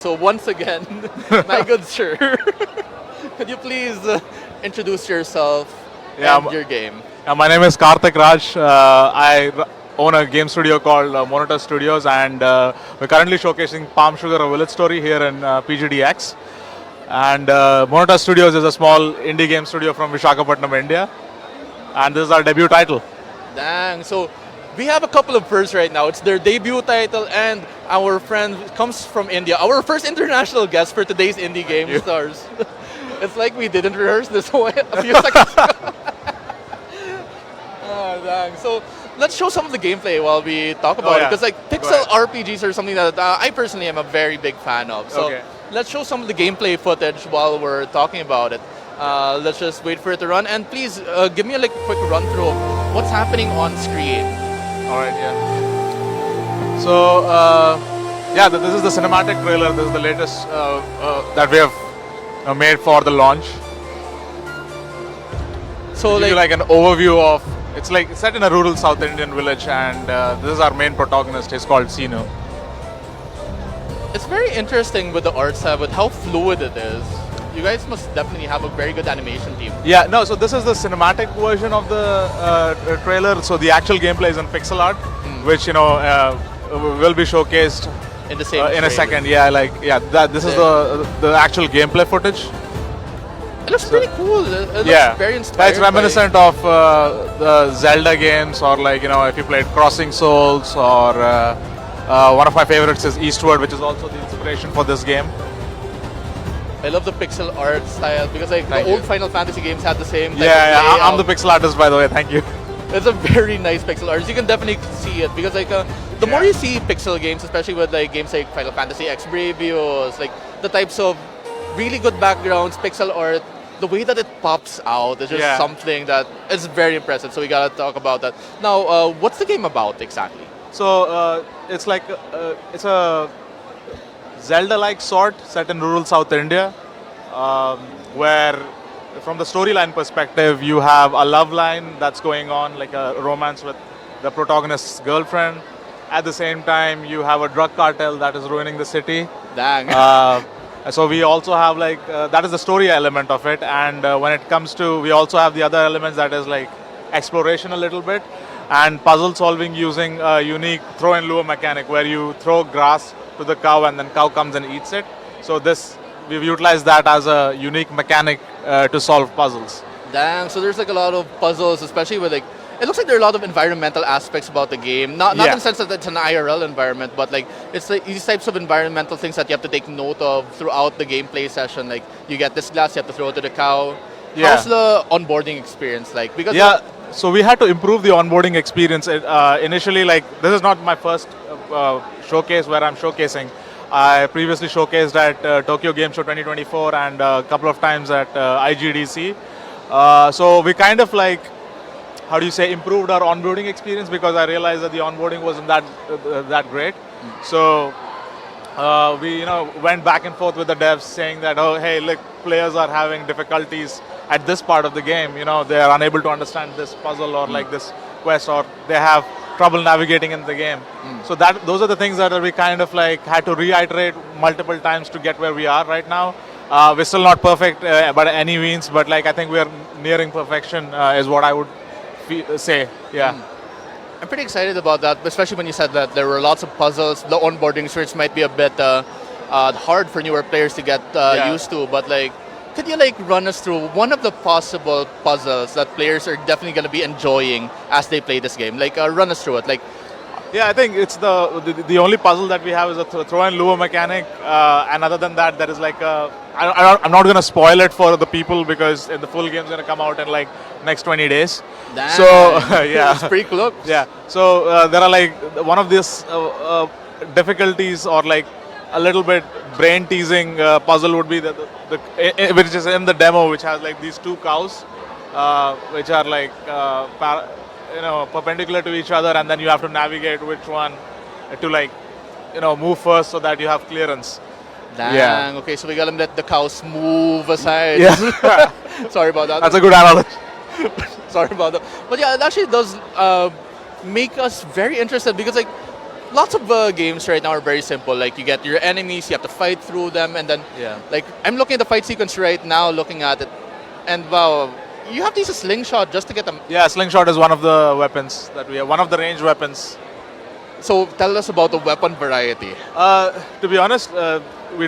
So once again, my good sir, could you please introduce yourself Yeah, and your game? my name is Karthik Raj. Own a game studio called Monitor Studios, and we're currently showcasing Palm Sugar: A Village Story here in PGDX. And Monitor Studios is a small indie game studio from Visakhapatnam, India, and this is our debut title. Dang. So we have a couple of firsts right now. It's their debut title, and our friend comes from India. Our first international guest for today's Indie Game Stars. It's like we didn't rehearse this a few seconds ago. Oh, dang. So let's show some of the gameplay while we talk about it. Yeah. Because like pixel RPGs are something that I personally am a very big fan of. So Okay. let's show some of the gameplay footage while we're talking about it. Let's just wait for it to run. And please give me a quick run through of what's happening on screen. All right, yeah. So, this is the cinematic trailer. This is the latest that we have made for the launch. So Give you like an overview of. It's like set in a rural South Indian village, and this is our main protagonist. He's called Sinu. it's very interesting with the art style, with how fluid it is. You guys must definitely have a very good animation team. Yeah, no. So this is the cinematic version of the trailer. So the actual gameplay is in pixel art, which will be showcased In the same in a trailer. second. Yeah. This is the actual gameplay footage. It looks pretty cool. It looks Yeah, very inspired. it's reminiscent of the Zelda games, or like if you played Crossing Souls, or one of my favorites is Eastward, which is also the inspiration for this game. I love the pixel art style because like Thank the you. old Final Fantasy games had the same type Yeah, of layout. I'm the pixel artist, by the way. Thank you. It's a very nice pixel art. You can definitely see it because like the more Yeah. you see pixel games, especially with like games like Final Fantasy X Brevious, like the types of really good backgrounds, pixel art, the way that it pops out is just Yeah. something that is very impressive. So we gotta talk about that. Now, what's the game about exactly? So it's like it's a Zelda-like sort set in rural South India, where from the storyline perspective, you have a love line that's going on, like a romance with the protagonist's girlfriend. At the same time, you have a drug cartel that is ruining the city. Dang. So we also have like that is the story element of it, and when it comes to, we also have the other elements that is like exploration a little bit, and puzzle solving using a unique throw and lure mechanic where you throw grass to the cow and then cow comes and eats it. So this, we've utilized that as a unique mechanic to solve puzzles. Dang, so there's like a lot of puzzles, especially with like, it looks like there are a lot of environmental aspects about the game. Not Yeah. in the sense that it's an IRL environment, but like it's like these types of environmental things that you have to take note of throughout the gameplay session. Like you get this glass, you have to throw it to the cow. Yeah. How's the onboarding experience like? Because Yeah, so we had to improve the onboarding experience. Initially, like, this is not my first showcase where I'm showcasing. I previously showcased at Tokyo Game Show 2024 and a couple of times at IGDC. So we kind of like, how do you say, improved our onboarding experience, because I realized that the onboarding wasn't that great. So we went back and forth with the devs saying that, oh hey, look, players are having difficulties at this part of the game. They are unable to understand this puzzle or like this quest, or they have trouble navigating in the game. So those are the things that we kind of like had to reiterate multiple times to get where we are right now. We're still not perfect by any means, but like I think we are nearing perfection is what I would say. Yeah. I'm pretty excited about that, especially when you said that there were lots of puzzles. The onboarding search might be a bit hard for newer players to get used to, but like, could you like run us through one of the possible puzzles that players are definitely going to be enjoying as they play this game? Like, run us through it. Like, Yeah, I think it's the only puzzle that we have is a throw and lure mechanic, and other than that, there is like I'm not gonna spoil it for the people because the full game's gonna come out in like next 20 days. dang, So yeah, it's pretty close. yeah. So there are like one of these difficulties, or like a little bit brain teasing puzzle would be which is in the demo, which has like these two cows, which are like perpendicular to each other, and then you have to navigate which one to like move first so that you have clearance. Dang. Yeah. Okay, so we gotta let the cows move aside. Yeah. Sorry about that. That's a good analogy. Sorry about that. But yeah, it actually does make us very interested because like lots of games right now are very simple. Like you get your enemies, you have to fight through them, and then like I'm looking at the fight sequence right now, looking at it, and wow, you have to use a slingshot just to get them. Yeah, slingshot is one of the weapons that we have. One of the ranged weapons. So tell us about the weapon variety. To be honest, we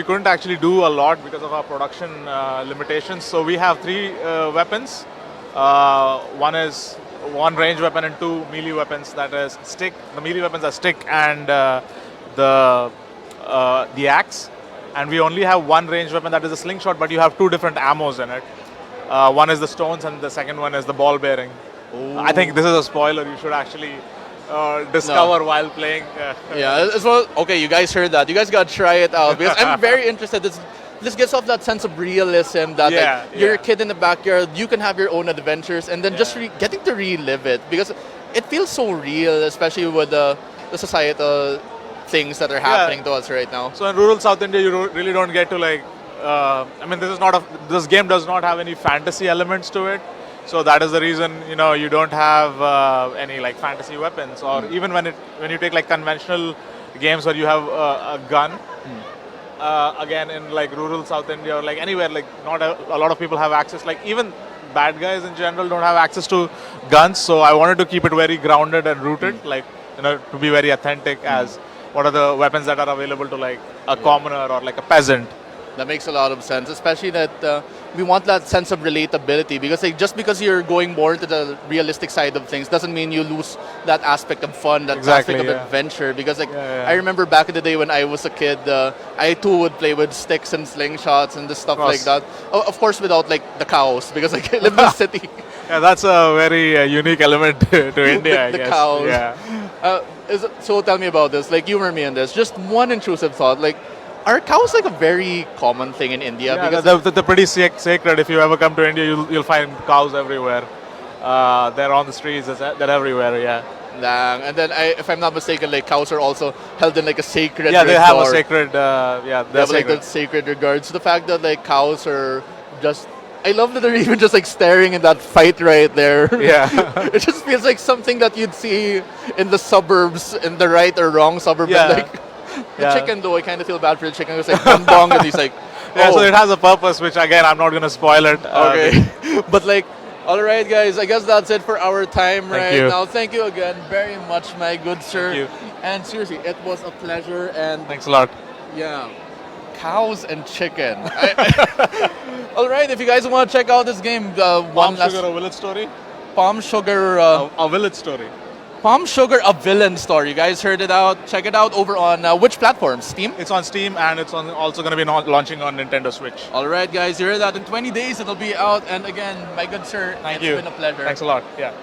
couldn't actually do a lot because of our production limitations. So we have 3 weapons. One is one range weapon and 2 melee weapons. That is stick. The melee weapons are stick and the axe. And we only have one range weapon, that is a slingshot. But you have 2 different ammos in it. One is the stones and the second one is the ball bearing. I think this is a spoiler. You should actually discover while playing. Yeah, as well. Okay, you guys heard that. You guys gotta try it out because I'm very interested. This gives off that sense of realism that like, you're a kid in the backyard, you can have your own adventures, and then just getting to relive it because it feels so real, especially with the societal things that are happening to us right now. So in rural South India, you really don't get to like. I mean, this game does not have any fantasy elements to it. So that is the reason you don't have any like fantasy weapons, or even when you take like conventional games where you have a gun. Again, in like rural South India or like anywhere, like not a lot of people have access. Like even bad guys in general don't have access to guns. So I wanted to keep it very grounded and rooted, like to be very authentic as what are the weapons that are available to like a commoner or like a peasant. That makes a lot of sense, especially that we want that sense of relatability because like, just because you're going more to the realistic side of things doesn't mean you lose that aspect of fun, that aspect of adventure. Because like I remember back in the day when I was a kid, I too would play with sticks and slingshots and this stuff like that. Of course, without like the cows because like I live in the city. Yeah, that's a very unique element to India. I the guess. cows. Yeah. So tell me about this. Like humor me in this. Just one intrusive thought. Like, are cows like a very common thing in India? Yeah, because they're pretty sacred. If you ever come to India, you'll find cows everywhere. They're on the streets. They're everywhere. Yeah. Dang. And then, if I'm not mistaken, like cows are also held in like a sacred. Yeah, they have a regard. sacred. They have like the sacred regards. So the fact that like cows are just. I love that they're even just like staring in that fight right there. Yeah. It just feels like something that you'd see in the suburbs, in the right or wrong suburb. Yeah. Like, the chicken, though, I kind of feel bad for the chicken. It's like bong bong, and he's like, yeah. So it has a purpose, which again I'm not gonna spoil it. Okay, but like, all right, guys. I guess that's it for our time now. Thank you again very much, my good sir. Thank you. And seriously, it was a pleasure. And thanks a lot. Yeah, cows and chicken. All right, if you guys want to check out this game, Palm Sugar, a village story. Palm Sugar, a village story. Palm Sugar, a villain story. You guys heard it out. Check it out over on which platform? Steam? It's on Steam and it's also going to be launching on Nintendo Switch. All right, guys. You heard that. In 20 days, it'll be out. And again, my good sir, Thank you. It's been a pleasure. Thanks a lot. Yeah.